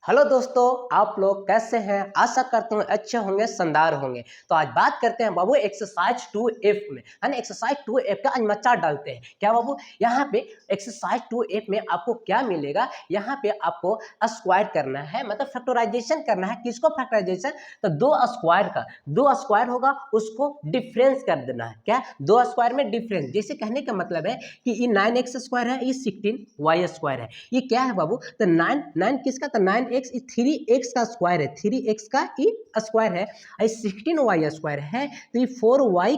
Hello दोस्तों, आप लोग कैसे हैं? आशा करता हूँ अच्छे होंगे, शानदार होंगे। तो आज बात करते हैं बाबू एक्सरसाइज 2F में, है ना। एक्सरसाइज 2F का आज मचा डालते हैं। क्या बाबू? यहाँ पे एक्सरसाइज 2F में आपको क्या मिलेगा? यहाँ पे आपको स्क्वायर करना है, मतलब फैक्टराइजेशन करना है। किसको फैक्टराइजेशन? तो दो स्क्वायर का, दो स्क्वायर होगा उसको डिफरेंस कर देना है। क्या? दो स्क्वायर में डिफरेंस। जैसे कहने का मतलब है कि ये 9x स्क्वायर है, ये 16y स्क्वायर है। ये क्या है बाबू? तो 9 किसका? तो 9x 3x का स्क्वायर है, 3x का ये स्क्वायर है। 16y स्क्वायर है तो ये 4y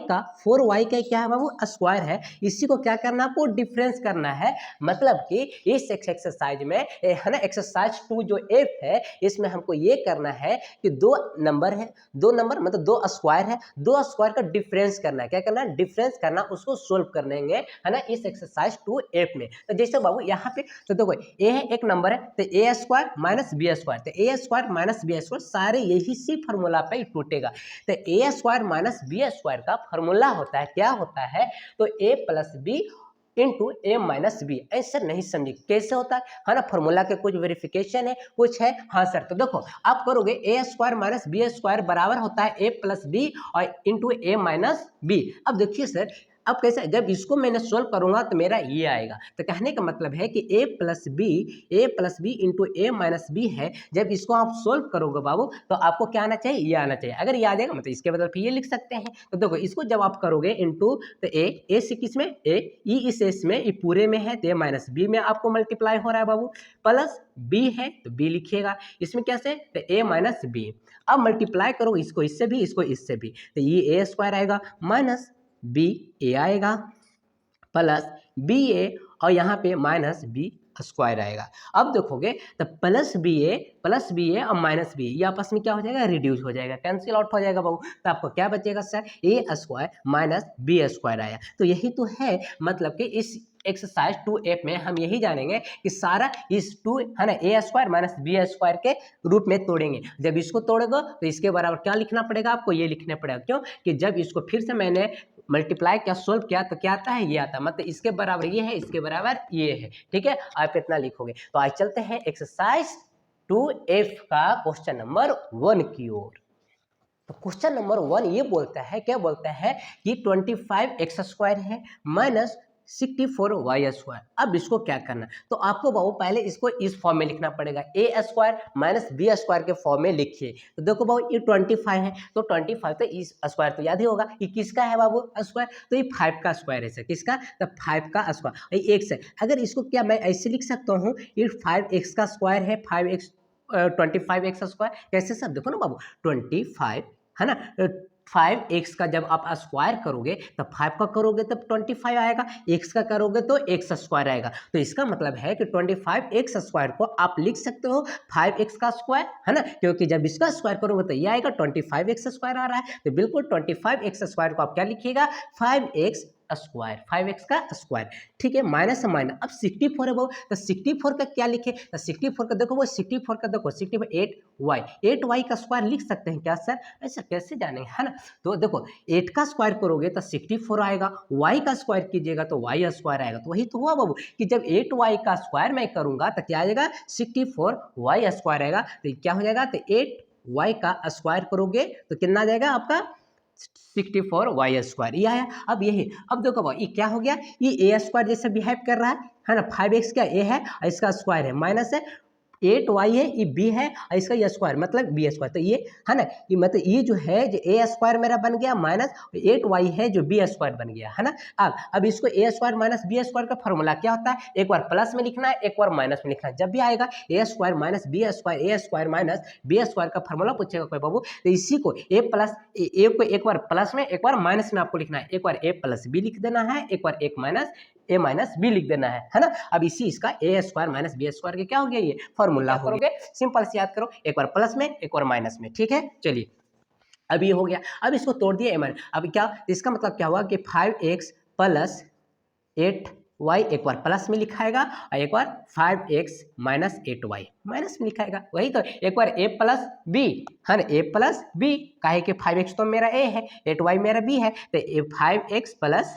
का क्या है बाबू? स्क्वायर है। इसी को क्या करना है आपको? डिफरेंस करना है। मतलब कि इस एक्सरसाइज में है ना, एक्सरसाइज 2 जो F है इसमें हमको ये करना है कि दो नंबर है, दो नंबर मतलब दो स्क्वायर है, दो स्क्वायर का डिफरेंस करना है। क्या करना है? डिफरेंस करना, उसको सोल्व करने है ना इस एक्सरसाइज 2F में। तो जैसे बाबू यहाँ पे तो देखो ए है, एक नंबर है तो a square minus b square, तो a square minus b square सारे यही सी फॉर्मूला पे टूटेगा। तो a square minus b square का फॉर्मूला होता है, क्या होता है? तो ए प्लस बी इंटू ए माइनस बी। ऐसा नहीं समझिए कैसे होता है ना। फॉर्मूला के कुछ वेरिफिकेशन है, कुछ है। हाँ सर, तो देखो आप करोगे ए स्क्वायर माइनस बी स्क्वायर बराबर होता है ए प्लस बी और इंटू ए माइनस बी। अब देखिए सर, अब कैसे? जब इसको मैंने सोल्व करूंगा तो मेरा ये आएगा। तो कहने का मतलब है कि ए प्लस बी इंटू ए माइनस बी है। जब इसको आप सोल्व करोगे बाबू तो आपको क्या आना चाहिए? ये आना चाहिए। अगर ये आ जाएगा मतलब इसके बदल फिर ये लिख सकते हैं। तो देखो इसको जब आप करोगे इंटू, तो ए से किस में? ए ई इस एस में, ये पूरे में है तो ए माइनस बी में आपको मल्टीप्लाई हो रहा है बाबू। प्लस बी है तो बी लिखिएगा। इसमें कैसे? तो ए माइनस बी। अब मल्टीप्लाई करो इसको इससे भी, इसको इससे भी, तो ये ए स्क्वायर आएगा माइनस बी ए आएगा प्लस बी ए और यहाँ पे माइनस बी स्क्वायर आएगा। अब देखोगे तो प्लस बी ए और माइनस बी ये आपस में क्या हो जाएगा? रिड्यूस हो जाएगा, कैंसिल आउट हो जाएगा बाबू। तो आपको क्या बचेगा सर? ए स्क्वायर माइनस बी स्क्वायर आया। तो यही तो है, मतलब कि इस एक्सरसाइज 2F में हम यही जानेंगे कि सारा इस 2 है ना a square minus b square के रूप में तोड़ेंगे। जब इसको तोड़ेगा तो इसके बराबर क्या लिखना पड़ेगा आपको? ये लिखना पड़ेगा। क्यों? कि जब इसको फिर से मैंने मल्टीप्लाई क्या सोल्व किया तो क्या आता है? ये आता है। मतलब इसके बराबर ये है, इसके बराबर ये है। ठीक है, आप इतना लिखोगे। तो आज चलते हैं एक्सरसाइज 2F का क्वेश्चन नंबर 1 की ओर। तो क्वेश्चन नंबर 1 ये बोलता है, क्या बोलता है कि 25x स्क्वायर है माइनस 64y स्क्वायर। अब इसको क्या करना? तो आपको बाबू पहले इसको इस फॉर्म में लिखना पड़ेगा, ए स्क्वायर माइनस बी स्क्वायर के फॉर्म में लिखिए। तो देखो बाबू ये 25 है तो 25 तो इस स्क्वायर तो याद ही होगा ये किसका है बाबू? स्क्वायर। तो ये 5 का स्क्वायर है सर। किसका? तो 5 का स्क्वायर। ये एक्स है। अगर इसको क्या मैं ऐसे लिख सकता हूँ, ये 5x का स्क्वायर है, 5x 25x स्क्वायर। कैसे सर? देखो ना बाबू 25 है ना, 5x का जब आप स्क्वायर करोगे तब 5 का करोगे तब 25 आएगा, x का करोगे तो x स्क्वायर आएगा। तो इसका मतलब है कि 25x स्क्वायर को आप लिख सकते हो 5x का स्क्वायर, है ना। क्योंकि जब इसका स्क्वायर करोगे तो ये आएगा 25x स्क्वायर आ रहा है। तो बिल्कुल 25x स्क्वायर को आप क्या लिखिएगा? 5x स्क्वायर, 5x का स्क्वायर। ठीक है, माइनस से माइनस। अब 64 है वो, तो 64 का क्या लिखे? तो 64 का देखो वो 64 का देखो 64 8y का स्क्वायर लिख सकते हैं क्या सर? ऐसा कैसे जानेंगे, है ना। तो देखो 8 का स्क्वायर करोगे तो 64 आएगा, y का स्क्वायर कीजिएगा तो y स्क्वायर आएगा। तो वही तो हुआ बाबू कि जब 8y का स्क्वायर मैं करूंगा तो क्या आएगा? 64y स्क्वायर आएगा। तो क्या हो जाएगा? तो 8y का स्क्वायर करोगे तो कितना आ जाएगा आपका? 64y square. ये आया। अब यही, अब देखो भाई ये क्या हो गया? ये ए स्क्वायर जैसे बिहेव कर रहा है ना। 5x क्या ए है और इसका स्क्वायर है, माइनस है 8y है, ये b है और इसका ये स्क्वायर मतलब b स्क्वायर। तो ये है ना, ये मतलब ये जो है जो a स्क्वायर मेरा बन गया माइनस 8y है जो b स्क्वायर बन गया, है ना। अब इसको a square minus b square का फॉर्मूला क्या होता है? एक बार प्लस में लिखना है, एक बार माइनस में लिखना है। जब भी आएगा a square minus b square, a square minus b square का फॉर्मूला पूछेगा कोई बाबू, तो इसी को a प्लस a को एक बार प्लस में एक बार माइनस में आपको लिखना है। एक बार a प्लस b लिख देना है, एक बार एक माइनस ए माइनस बी लिख देना है ना। अब इसी इसका ए स्क्वायर माइनस बी स्क्वायर के क्या हो गया? ये फॉर्मूला हो गया। सिंपल से याद करो, एक बार प्लस में एक बार माइनस में। ठीक है, चलिए अब ये हो गया। अब इसको तोड़ दिया ए माइनस। अब क्या इसका मतलब क्या हुआ कि 5x प्लस 8y एक बार प्लस में लिखाएगा और एक बार 5x माइनस 8y माइनस में लिखाएगा। वही तो, एक बार a प्लस बी है ना, a प्लस बी काहे कि 5x तो मेरा a है, 8y मेरा b है। तो 5x प्लस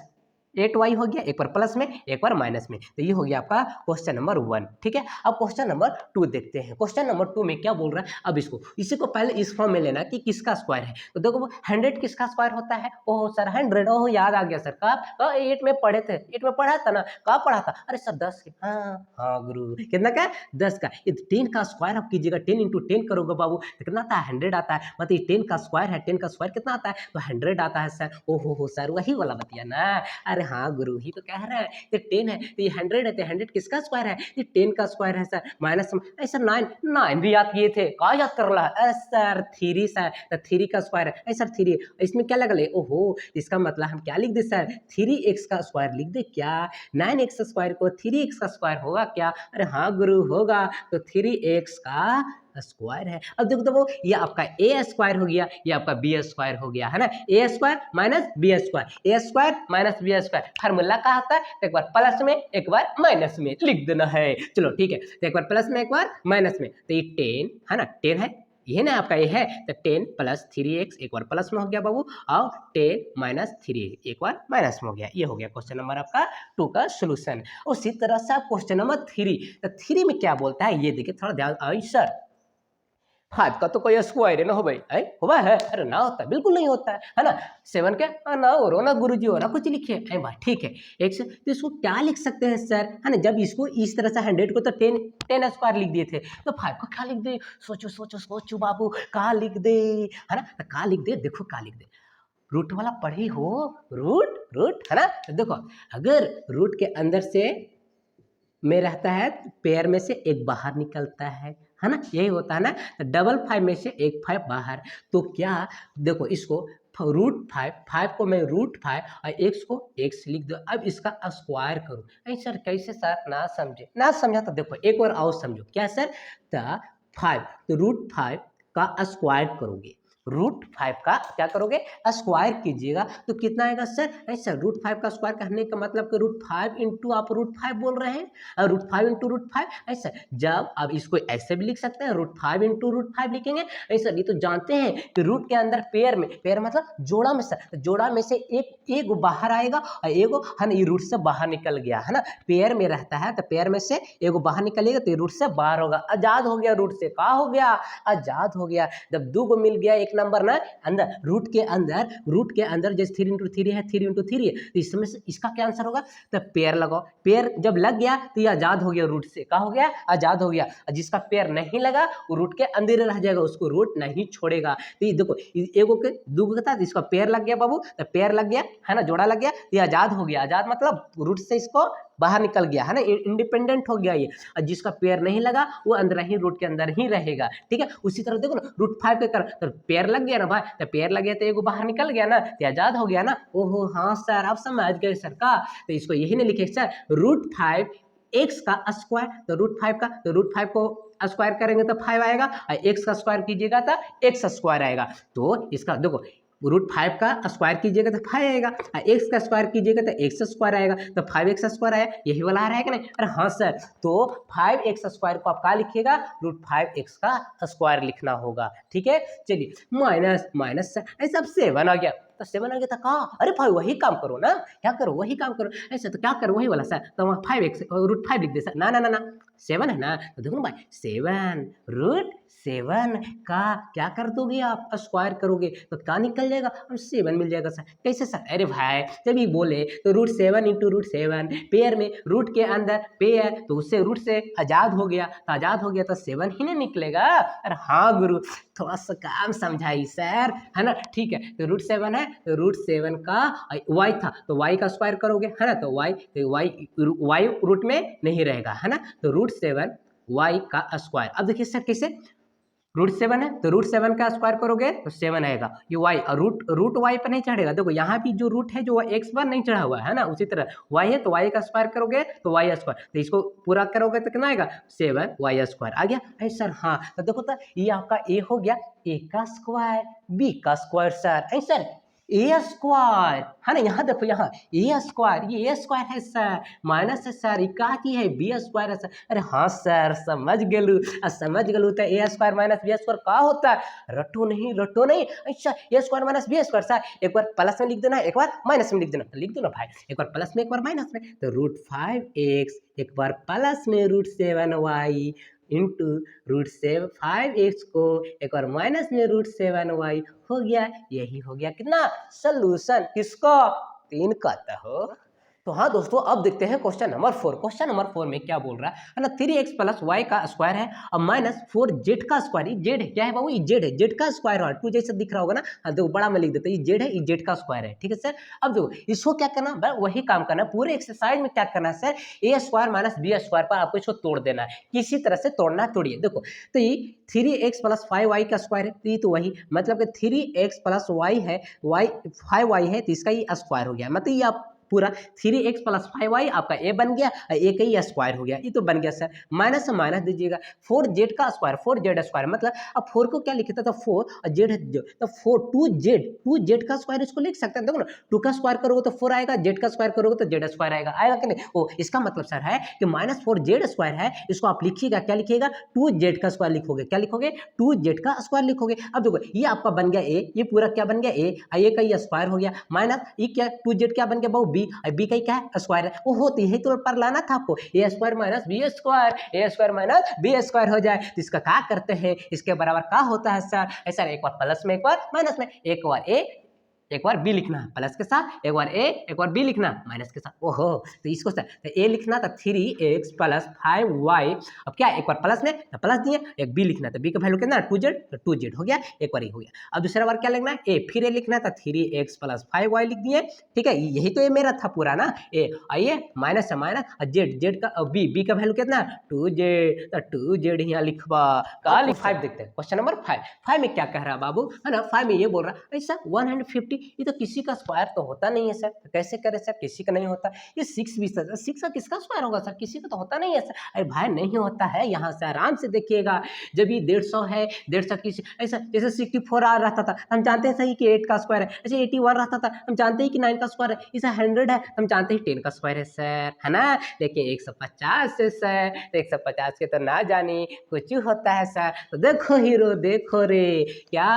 8y हो गया, एक बार प्लस में एक बार माइनस में। तो ये हो गया आपका क्वेश्चन नंबर 1। ठीक है, अब क्वेश्चन नंबर 2 देखते हैं। क्वेश्चन नंबर 2 में क्या बोल रहा है, अब इसी को पहले इस फॉर्म में लेना कि किसका स्क्वायर है। तो देखो 100 किसका स्क्वायर होता है, ओह सर 100, ओह याद आ गया सर, कब 8 में पढ़े थे, 8 में पढ़ा था ना, कब पढ़ा था, अरे सर 10 के, हाँ हाँ गुरु, कितना का 10 का। 10 का स्क्वायर आप कीजिएगा, 10 × 10 करोगे बाबू तो कितना आता है, 100 आता है। मतलब 10 का स्क्वायर है, 10 का स्क्वायर कितना आता है, तो 100 आता है सर। ओहो हो सर, वही वाला बतिया ना, अरे हाँ गुरु ही तो कह रहा है। तो 10 है तो ये 100 है, तो 100 किसका स्क्वायर है, ये 10 का स्क्वायर है सर। माइनस सर 9 भी याद किए थे, कहा याद कर रहा है सर, 3 सर, तो 3 का स्क्वायर है सर 3, इसमें क्या लगा ले, ओहो इसका मतलब हम क्या लिख दे सर, 3x का स्क्वायर लिख दे क्या, 9x स्क्वायर को 3x का स्क्वायर होगा क्या, अरे हाँ गुरु होगा, तो 3x का स्क्वायर है। अब देखो तो वो ये आपका ए स्क्वायर हो गया, ये आपका बी स्क्वायर हो गया है ना, a square minus b square, a square minus b square, formula क्या होता है, तो एक बार प्लस में एक बार माइनस में लिख देना है। चलो ठीक है, तो एक बार प्लस में एक बार माइनस में, तो ये 10 है ना, 10 है ये ना आपका ये है, तो 10 + 3x एक बार प्लस में हो गया बाबू, और 10 - 3 एक बार माइनस में हो गया। ये हो गया क्वेश्चन नंबर आपका 2 का सोल्यूशन। उसी तरह से आप क्वेश्चन नंबर 3, तो 3 में क्या बोलता है ये देखिए, थोड़ा ध्यान। सर 5 का तो कोई स्क्वायर ना हो भाई, हुआ है, अरे ना होता है, बिल्कुल नहीं होता है ना। 7 के ना हो ना गुरुजी हो ना कुछ लिखे, अरे भाई ठीक है, एक से तो इसको क्या लिख सकते हैं सर, है ना, जब इसको इस तरह से 100 को तो 10 स्क्वायर लिख दिए थे, तो 5 को क्या लिख दे, सोचो सोचो सोचो बाबू, कहाँ लिख दे, है ना, तो कहाँ लिख दे, देखो कहाँ लिख दे, रूट वाला पढ़ी हो, रूट रूट है ना, तो देखो अगर रूट के अंदर से में रहता है तो पेयर में से एक बाहर निकलता है ना, यही होता है ना, तो डबल 5 में से एक 5 बाहर, तो क्या देखो इसको √5 को मैं √5 और x को x लिख दो। अब इसका स्क्वायर करो, अरे सर कैसे सर, ना समझे, ना समझा तो देखो एक बार और समझो, क्या सर, तो 5 तो √5 का स्क्वायर करोगे, √5 का क्या करोगे, स्क्वायर कीजिएगा, तो कितना आएगा सर, ऐसा √5 का स्क्वायर कहने का मतलब कि √5 इंटू आप √5 बोल रहे हैं, और √5 इंटू √5 ऐसा, जब आप इसको ऐसे भी लिख सकते हैं, √5 इंटू √5 लिखेंगे ऐसा, नहीं तो जानते हैं कि रूट के अंदर पेयर मतलब जोड़ा में सर, जोड़ा में से एक बाहर आएगा और एक है ना, ये रूट से बाहर निकल गया है ना, पेयर में रहता है तो पेयर में से एक बाहर निकलेगा तो ये रूट से बाहर होगा, आजाद हो गया, रूट से कहा हो गया, आजाद हो गया। जब 2 को मिल गया एक नंबर ना अंदर, रूट के अंदर जैसे 3 × 3 है, 3 × 3 है, तो इसमें से इसका क्या आंसर होगा, तो पेयर लगाओ, पेयर जब लग गया तो ये आजाद हो गया, रूट से कहा हो गया, आजाद हो गया। जिसका पेयर नहीं लगा वो रूट के अंदर रह जाएगा, उसको रूट नहीं छोड़ेगा। तो ये देखो एगो के दूगो के साथ इसका पेयर लग गया बाबू, तो पेयर लग गया है ना, जोड़ा लग गया, तो ये आजाद हो गया, आजाद मतलब रूट से इसको बाहर निकल गया है ना, इंडिपेंडेंट हो गया ये, और जिसका पेयर नहीं लगा वो अंदर ही रूट के अंदर ही रहेगा। ठीक है, उसी तरह देखो ना √5 के कर तो पेयर लग गया ना भाई, तो पेयर लग गया तो एगो बाहर निकल गया ना, तो आजाद हो गया ना। ओहो हाँ सर आप समझ गए सर का, तो इसको यही नहीं लिखे सर, √5 x का स्क्वायर, तो √5 का, तो √5 को स्क्वायर करेंगे तो 5 आएगा, और x का स्क्वायर कीजिएगा तो x स्क्वायर आएगा। तो इसका देखो √5 का स्क्वायर कीजिएगा तो 5 आएगा, x का स्क्वायर कीजिएगा तो x स्क्वायर आएगा, तो 5x स्क्वायर आया, यही वाला आ रहा है कि नहीं, अरे हाँ सर, तो 5x स्क्वायर को आप क्या लिखिएगा, √5x का स्क्वायर लिखना होगा। ठीक है, चलिए माइनस ऐसा अब 7 आ गया, तो 7 आ गया था कहा, अरे भाई वही काम करो ना, क्या करो वही काम करो, ऐसे तो क्या करो वही वाला सर, तो 5x √5 लिख दे सर, ना ना ना ना 7 है ना, तो देखो ना भाई 7 का क्या कर दोगे आप, स्क्वायर करोगे तो क्या निकल जाएगा, हम 7 मिल जाएगा सर, कैसे सर, अरे भाई जब ये बोले तो √7 इंटू √7, पेयर में रूट के अंदर पेयर, तो उससे रूट से आजाद हो गया, तो आजाद हो गया तो 7 ही नहीं निकलेगा, अरे हाँ गुरु थोड़ा सा काम समझाई सर, है ना। ठीक है, तो √7 है, तो √7 का y था, तो y का स्क्वायर करोगे है ना, तो y रूट में नहीं रहेगा है ना, तो √7 y का स्क्वायर। अब देखिए सर कैसे, √7 है तो √7 का स्क्वायर करोगे तो 7 आएगा, ये y और रूट y पर नहीं चढ़ेगा, देखो यहाँ भी जो रूट है जो x पर नहीं चढ़ा हुआ है ना, उसी तरह y है तो y का स्क्वायर करोगे तो y स्क्वायर, तो इसको पूरा करोगे तो कितना आएगा, 7y स्क्वायर आ गया। अरे सर हाँ, तो देखो तो ये आपका a हो गया, a का स्क्वायर, b का स्क्वायर सर, सर ए स्क्वायर है ना, यहाँ देखो यहाँ ए स्क्वायर, ये ए स्क्वायर है सर, माइनस है सर, का की है बी स्क्वायर है सर। अरे हाँ सर समझ गेलू, समझ गेलू तो a square minus b square का होता है, रटो नहीं रटो नहीं। अच्छा a square minus b square sir, एक बार प्लस में लिख देना एक बार माइनस में लिख देना, लिख दो ना भाई, एक बार प्लस में एक बार माइनस में, तो √5x एक बार प्लस में √7y इंटू √5x को एक और माइनस में √7y हो गया। यही हो गया कितना सलूशन, किसका 3 का। हो तो हाँ दोस्तों अब देखते हैं क्वेश्चन नंबर 4। क्वेश्चन नंबर 4 में क्या बोल रहा है ना, 3x + y का स्क्वायर है और माइनस 4z का स्क्वायर, ये जेड है क्या है बाबू, ये जेड है, जेड का स्क्वायर है, 2 जैसे दिख रहा होगा ना, हाँ देखो बड़ा में लिख देते हैं, ये जेड है, ये जेड का स्क्वायर है, ठीक है सर। अब देखो इसको क्या करना, वही काम करना पूरे एक्सरसाइज में, क्या करना है सर, ए स्क्वायर माइनस बी स्क्वायर पर आपको इसको तोड़ देना है, किसी तरह से तोड़ना तोड़िए। देखो तो ये 3x + 5y का स्क्वायर है, तो ये तो वही मतलब कि 3x + y है, y 5y है, तो इसका ये स्क्वायर हो गया, मतलब ये आप पूरा 3x + 5y आपका ए बन गया, ए का ही स्क्वायर हो गया, ये तो बन गया सर। माइनस से माइनस दीजिएगा, 4z का स्क्वायर, 4z स्क्वायर मतलब अब 4 को क्या लिखता था 4 और z है तो 4 2z का स्क्वायर इसको लिख सकते हैं। देखो ना 2 का स्क्वायर करोगे तो 4 आएगा, z का स्क्वायर करोगे तो z स्क्वायर आएगा, आएगा कि नहीं। ओ इसका मतलब सर है कि -4z स्क्वायर है, इसको आप लिखिएगा क्या लिखिएगा 2z का स्क्वायर लिखोगे, क्या लिखोगे 2z का स्क्वायर लिखोगे। अब देखो ये आपका बन गया ए, ये पूरा क्या बन गया ए, ये का ये स्क्वायर हो गया, माइनस ये क्या 2z क्या बन गया बहु बी का क्या है स्क्वायर है, वो होती है तो पर लाना था आपको, ए square minus b square, a square minus b square हो जाए, तो इसका क्या करते हैं, इसके बराबर क्या होता है सर, ऐसा एक बार प्लस में एक बार माइनस में, एक बार ए एक बार बी लिखना प्लस के साथ, एक बार ए एक बार बी लिखना माइनस के साथ। ओहो तो इसको सर तो ए लिखना था 3x + 5y, अब क्या एक बार प्लस में तो प्लस दिए, एक बी लिखना था बी का वैल्यू कितना 2z, तो 2z हो गया, एक बार ये हो गया। अब दूसरा बार क्या लिखना है ए, फिर ए लिखना था 3x + 5y लिख दिए, ठीक है यही तो ये मेरा था पूरा ना, ए आइए माइनस से माइनस और जेड का बी का वैल्यू कितना 2z, तो 2z यहाँ लिखवा का 5 देखते हैं। क्वेश्चन नंबर 5 में क्या कह रहा है बाबू है ना, 5 में ये बोल रहा है सर 150 ये तो किसी का स्क्वायर तो होता नहीं है सर, तो कैसे करें सर, किसी का नहीं होता। ये 6 भी सर 6 का किसका स्क्वायर होगा सर, किसी का तो होता नहीं है सर। अरे भाई नहीं होता है, यहाँ से आराम से देखिएगा, जब ये 150 है 150 किसी ऐसा जैसे 64 आ रहता था, हम जानते हैं सही कि 8 का स्क्वायर है, ऐसे 81 रहता था, हम जानते हैं कि 9 का स्क्वायर है, इसे 100 है, हम जानते हैं 10 का स्क्वायर है सर, है ना। लेकिन 150 से सर, तो 150 के तो ना जानी कुछ होता है सर। तो देखो हीरो देखो रे, क्या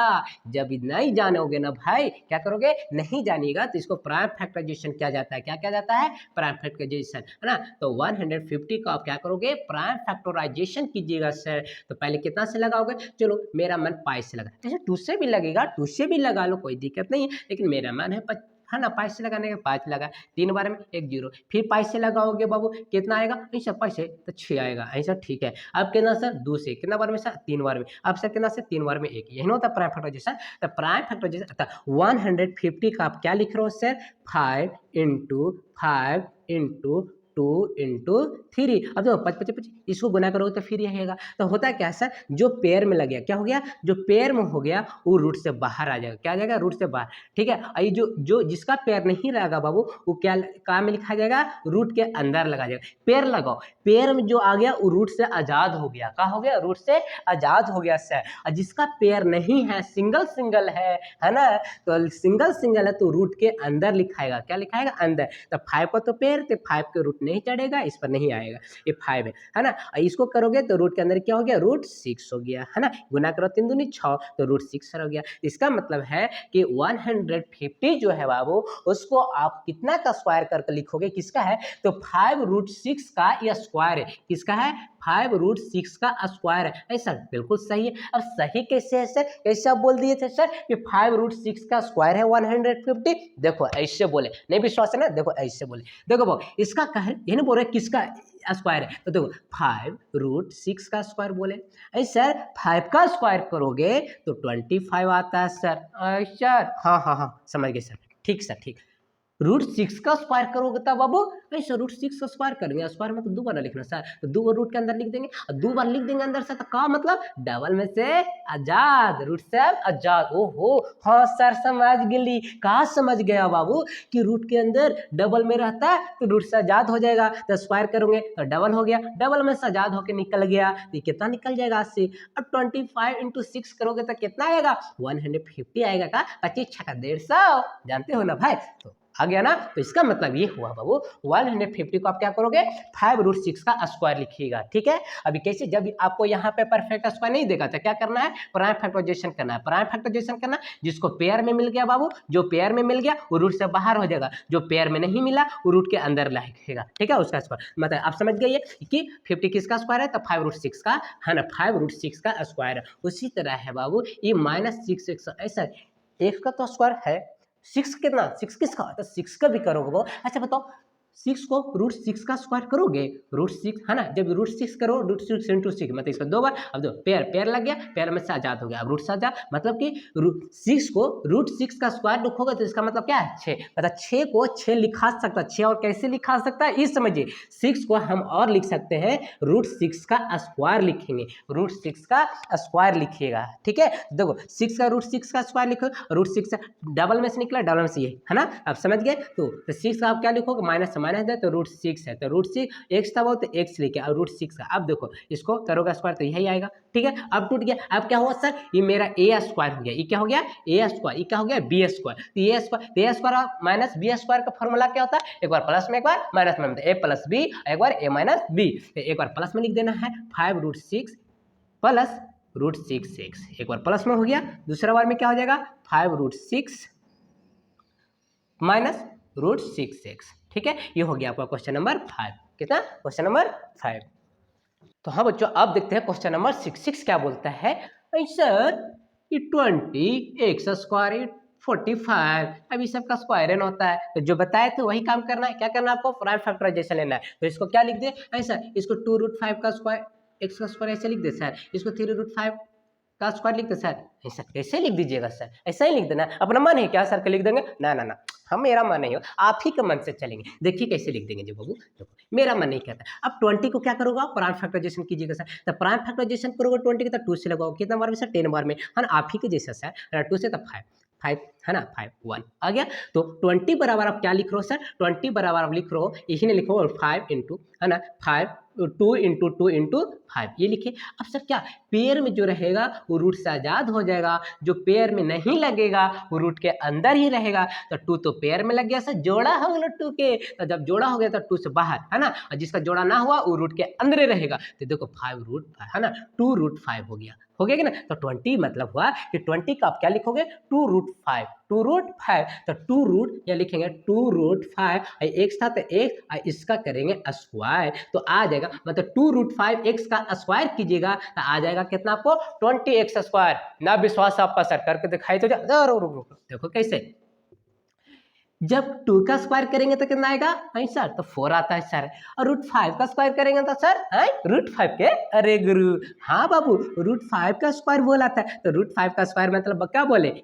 जब नहीं जानोगे ना भाई क्या करोगे, नहीं जानिएगा तो इसको प्राइम फैक्टराइजेशन किया जाता है, क्या किया जाता है प्राइम फैक्टराइजेशन, है ना। तो 150 का आप क्या करोगे प्राइम फैक्टराइजेशन कीजिएगा सर। तो पहले कितना से लगाओगे, चलो मेरा मन पाई से लगा, जैसे 2 से भी लगेगा 2 से भी लगा लो कोई दिक्कत नहीं है, लेकिन मेरा मन है ना 5 से लगाने के 5 लगा, 3 बार में 1 0, फिर 5 से लगाओगे बाबू कितना आएगा ऐसा 5 से तो 6 आएगा ऐसा, ठीक है। अब कितना सर 2 से कितना बार में सर 3 बार में, अब सर कितना से 3 बार में 1, यही ना होता प्राइम फैक्टराइजेशन। तो प्राइम फैक्टराइजेशन 150 का आप क्या लिख रहे हो सर 5 × 5 × 2 × 3, अब देखो 5 5 5 इसको गुना करोगे तो फिर यही आएगा। तो होता है क्या सर, जो पेयर में लग गया क्या हो गया, जो पेयर में हो गया वो रूट से बाहर आ जाएगा, क्या आ जाएगा रूट से बाहर, ठीक है। ये जो जिसका पेयर नहीं रहेगा बाबू वो क्या काम में लिखा जाएगा, रूट के अंदर लगा जाएगा। पेयर लगाओ, पेयर में जो आ गया वो रूट से आजाद हो गया, क्या हो गया रूट से आजाद हो गया सर। और जिसका पेयर नहीं है सिंगल सिंगल है ना, तो सिंगल सिंगल है तो रूट के अंदर लिखाएगा, क्या लिखाएगा अंदर। तो 5 का तो पेयर थे, 5 के रूट नहीं चढ़ेगा, इस पर नहीं आएगा, ये 5 है ना। इसको करोगे तो रूट के अंदर क्या हो गया √6 हो गया, है ना। गुना करो 3 दूनी 6 तो √6 हो गया। इसका मतलब है कि 150 जो है बाबू उसको आप कितना का स्क्वायर करके लिखोगे, किसका है तो 5√6 का ये स्क्वायर है, किसका है 5√6 का स्क्वायर है, ऐसा बिल्कुल सही है। अब सही कैसे है सर, कैसे आप बोल दिए थे सर कि 5√6 का स्क्वायर है 150, देखो ऐसे बोले, नहीं विश्वास है ना, देखो ऐसे बोले, देखो बाबू इसका कह ये नहीं बोल रहे किसका स्क्वायर है, तो देखो 5√6 का स्क्वायर बोले, ऐसे सर 5 का स्क्वायर करोगे तो 25 आता है सर, सर हाँ समझ गए सर, ठीक सर ठीक। रूट 6 का स्क्वायर करोगे तब बाबू ऐसे रूट 6 का स्क्वायर करेंगे, स्क्वायर में तो दो बार लिखना सर, तो दो बार रूट के अंदर लिख देंगे और दो बार लिख देंगे अंदर से, तो का मतलब डबल में से आजाद, रूट से आजाद। ओहो हाँ सर समझ गई, कहाँ समझ गया बाबू कि रूट के अंदर डबल में रहता है तो रूट से आजाद हो जाएगा, तो स्क्वायर करोगे तो डबल हो गया, डबल में से आजाद होकर निकल गया, तो कितना निकल जाएगा इससे। अब 25 इंटू 6 करोगे तो कितना आएगा 150 आएगा का, 25 छक्का 150, जानते हो ना भाई, तो आ गया ना। तो इसका मतलब ये हुआ बाबू 150 को आप क्या करोगे 5√6 का स्क्वायर लिखिएगा, ठीक है। अभी कैसे, जब आपको यहाँ पे परफेक्ट स्क्वायर नहीं देगा तो क्या करना है, प्राइम फैक्टराइजेशन करना है, प्राइम फैक्टराइजेशन करना, जिसको पेयर में मिल गया बाबू, जो पेयर में मिल गया वो रूट से बाहर हो जाएगा, जो पेयर में नहीं मिला वो रूट के अंदर लिखेगा, ठीक है, उसका स्क्वायर। मतलब आप समझ गए कि 50 किसका स्क्वायर है, तो 5√6 का है ना, 5√6 का स्क्वायर है। उसी तरह है बाबू ये -6 ऐसा, x का तो स्क्वायर है, 6 कितना, 6 किसका, तो 6 का भी करोगे वो। अच्छा बताओ 6 को √6 का स्क्वायर करोगे, √6 है ना, जब √6 करो √6 इंटू 6 मतलब इसका दो बार, अब दो पेयर लग गया, पेयर में से आजाद हो गया, अब रूट से आजाद, मतलब कि 6 को √6 का स्क्वायर लिखोगे तो इसका मतलब क्या है 6, मतलब 6 को 6 लिखा सकता है, 6 और कैसे लिखा सकता है ये समझिए, 6 को हम और लिख सकते हैं √6 का स्क्वायर लिखेंगे, √6 का स्क्वायर लिखिएगा, ठीक है। देखो 6 का √6 का स्क्वायर लिखो, √6 डबल में से निकला, डबल में से ये है ना, आप समझ गए। तो 6 का आप क्या लिखोगे, माइनस माइनस है तो √6 है, तो √6 x था वो तो x लिखे, और √6 का अब देखो इसको करोगे स्क्वायर तो यही आएगा, ठीक है। अब टूट गया, अब क्या हुआ सर, ये मेरा a स्क्वायर हो गया, ये क्या हो गया a स्क्वायर, ये क्या हो गया b स्क्वायर, तो a स्क्वायर, तो a square minus b square का फॉर्मूला क्या होता है, एक बार प्लस में एक बार माइनस में, a प्लस b, एक बार a माइनस b, एक बार प्लस में लिख देना है 5√6 प्लस √6x, एक बार प्लस में हो गया, दूसरा बार में क्या हो जाएगा 5√6 माइनस √6x, ठीक है। ये हो गया आपका क्वेश्चन नंबर 5, कितना, क्वेश्चन नंबर 5। तो हाँ बच्चों अब देखते हैं क्वेश्चन नंबर 6 क्या बोलता है, सर ये 20 x स्क्वायर 45, अब इस सब का स्क्वायर होता है, तो जो बताए थे वही काम करना है, क्या करना है आपको, प्राइम फैक्टराइजेशन लेना है, तो इसको क्या लिख दे ऐसा, इसको 2√5 का स्क्वायर x का स्क्वायर ऐसे लिख दे सर, इसको 3√5 का स्क्वायर लिख दे सर, ऐसा कैसे लिख दीजिएगा सर, ऐसा ही लिख देना, अपना मन है क्या सर के लिख देंगे, ना ना ना, हम मेरा मन नहीं हो, आप ही के मन से चलेंगे, देखिए कैसे लिख देंगे जी बाबू, देखो मेरा मन नहीं कहता। अब 20 को क्या करोगे, प्राइम फैक्टराइजेशन कीजिएगा सर, तो प्राइम फैक्टराइजेशन करोगे 20 के तो 2 से लगाओ, कितना बार में सर 10 बार में, है ना, आप ही के जैसा सर, 2 से तो 5 है ना, 5 1 आ गया। तो 20 बराबर आप क्या लिख रहे हो सर, 20 बराबर आप लिख रहे हो, यही ने लिखो 5 इंटू, है ना, 5 2 इंटू 2 इंटू 5 ये लिखे। अब सर क्या पेयर में जो रहेगा वो रूट से आजाद हो जाएगा, जो पेयर में नहीं लगेगा वो रूट के अंदर ही रहेगा, तो 2 तो पेयर में लग गया सर, जोड़ा हो गया 2 के, तो जब जोड़ा हो गया तो 2 से बाहर है ना, और जिसका जोड़ा ना हुआ वो रूट के अंदर रहेगा, तो देखो 5√5 है ना, 2√5 हो गया कि ना। तो 20 मतलब हुआ कि 20 का आप क्या लिखोगे 2√5, 2√5, तो 2 रूट या लिखेंगे 2√5, x था तो x इसका करेंगे स्क्वायर, तो आ जाएगा मतलब 2√5 x का स्क्वायर कीजिएगा तो आ जाएगा कितना आपको 20x स्क्वायर। ना विश्वास आपका सर करके दिखाई तो देखो कैसे, जब 2 का स्क्वायर करेंगे तो कितना आएगा, नहीं सर तो 4 आता है सर, और √5 का स्क्वायर करेंगे तो सर है √5 के, अरे गुरु हाँ बाबू √5 का स्क्वायर बोला था, तो √5 का स्क्वायर मतलब क्या बोले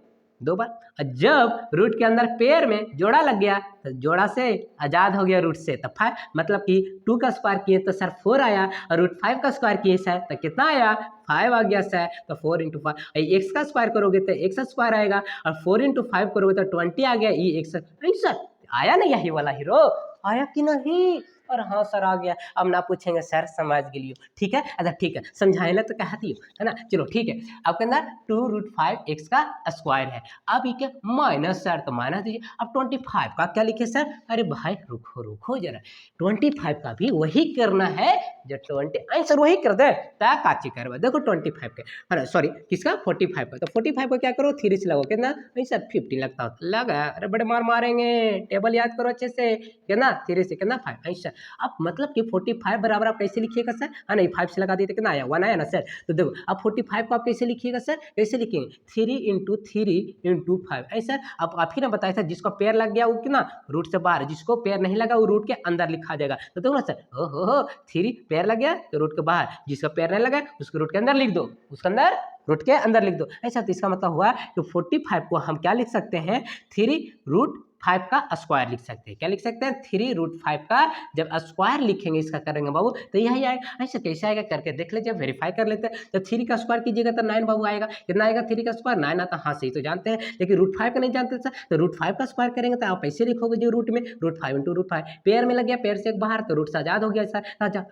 2 बार, और जब रूट के अंदर पेयर में जोड़ा लग गया तो जोड़ा से आजाद हो गया रूट से, तो 5 मतलब कि 2 का स्क्वायर किए तो सर 4 आया, और √5 का स्क्वायर किए सर तो कितना आया 5 आ गया सर, तो 4 इंटू 5, x का स्क्वायर करोगे तो x स्क्वायर आएगा, और 4 इंटू 5 करोगे तो 20 आ गया, ये x नहीं सर आया ना, यही वाला हीरो आया कि नहीं, और हाँ सर आ गया। अब ना पूछेंगे सर समझ गेलियो, ठीक है, अच्छा ठीक है समझाए ना तो कहती हो है ना, चलो ठीक है। आपके अंदर 2√5x का स्क्वायर है, अब ये क्या माइनस सर, तो माइनस दीजिए। अब 25 का क्या लिखे सर, अरे भाई रुको जरा, 25 का भी वही करना है जो 20 आंसर वही कर दे, क्या काची करवा, देखो 25 के है ना, सॉरी किसका 45 का, तो 45 को क्या करो 3 से लगो, कितना नहीं सर 50 लगता हो लगा, अरे बड़े मार मारेंगे, टेबल याद करो अच्छे से, कितना 3 से कितना 5 आंसर। अब मतलब कि 45 बराबर आप कैसे लिखिएगा सर, हाँ नहीं 5 से लगा दिए तो कितना आया 1 आया ना सर, तो देखो अब 45 को आप कैसे लिखिएगा सर, कैसे लिखेंगे 3 इंटू 3 इंटू 5 ऐसा, अब आप ही ना बताया सर जिसको पेयर लग गया वो कितना रूट से बाहर, जिसको पेयर नहीं लगा वो रूट के अंदर लिखा जाएगा, तो देखो ना सर ओहो 3 पेयर लग गया तो रूट के बाहर, जिसका पेयर नहीं लगा उसको रूट के अंदर लिख दो, उसके अंदर रूट के अंदर लिख दो ऐसा, तो इसका मतलब हुआ कि 45 को हम क्या लिख सकते हैं 3 रूट 5 का स्क्वायर लिख सकते हैं। क्या लिख सकते हैं? 3√5 का जब स्क्वायर लिखेंगे इसका करेंगे बाबू तो यही आएगा। ऐसे कैसे आएगा करके देख लीजिए, वेरीफाई कर लेते हैं। जब 3 का स्क्वायर कीजिएगा तो 9 बाबू आएगा। कितना आएगा 3 का स्क्वायर? 9 आता। हाँ सही तो जानते हैं, लेकिन √5 का नहीं जानते सर। तो √5 का स्क्वायर करेंगे तो आप ऐसे लिखोगे जो रूट में √5 इंटू √5 पेयर में लग गया, पेयर से एक बाहर तो रूट से आजाद हो गया सर।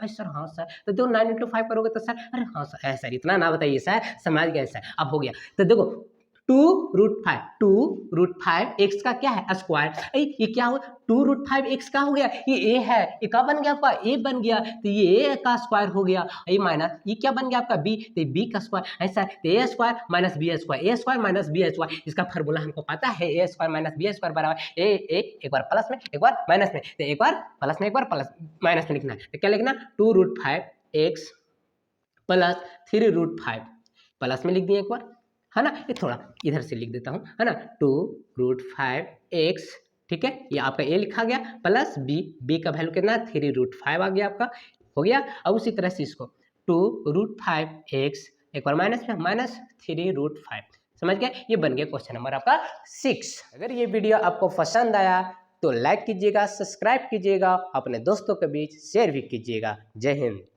सर हाँ सर, तो जो 9 इंटू 5 करोगे तो सर, अरे हाँ सर, सर इतना ना बताइए सर, समझ गए सर, अब हो गया। तो देखो 2√5 एक्स का क्या है? स्क्वायर। ये क्या हो? 2√5 एक्स का हो गया, ये ए है, ये क्या बन गया आपका? ए बन गया, तो ये ए का स्क्वायर हो गया। ये माइनस ये क्या बन गया आपका? बी, तो बी का स्क्वायर। ऐसा तो a square minus b square, a square minus b square, इसका फार्मूला हमको पता है। ए स्क्वायर माइनस बी स्क्वायर बराबर एक बार प्लस में एक बार माइनस में, तो एक बार प्लस में एक बार प्लस माइनस में लिखना है। तो क्या लिखना? 2√5 एक्स प्लस 3√5 प्लस में लिख दिए एक बार, है ना। ये थोड़ा इधर से लिख देता हूँ, है ना। 2√5 एक्स, ठीक है, ये आपका ए लिखा गया, प्लस बी, बी का वैल्यू कितना? 3√5 आ गया आपका, हो गया। अब उसी तरह से इसको 2√5 एक्स एक बार माइनस में माइनस 3√5, समझ गए? ये बन गया क्वेश्चन नंबर आपका 6। अगर ये वीडियो आपको पसंद आया तो लाइक कीजिएगा, सब्सक्राइब कीजिएगा, अपने दोस्तों के बीच शेयर भी कीजिएगा। जय हिंद।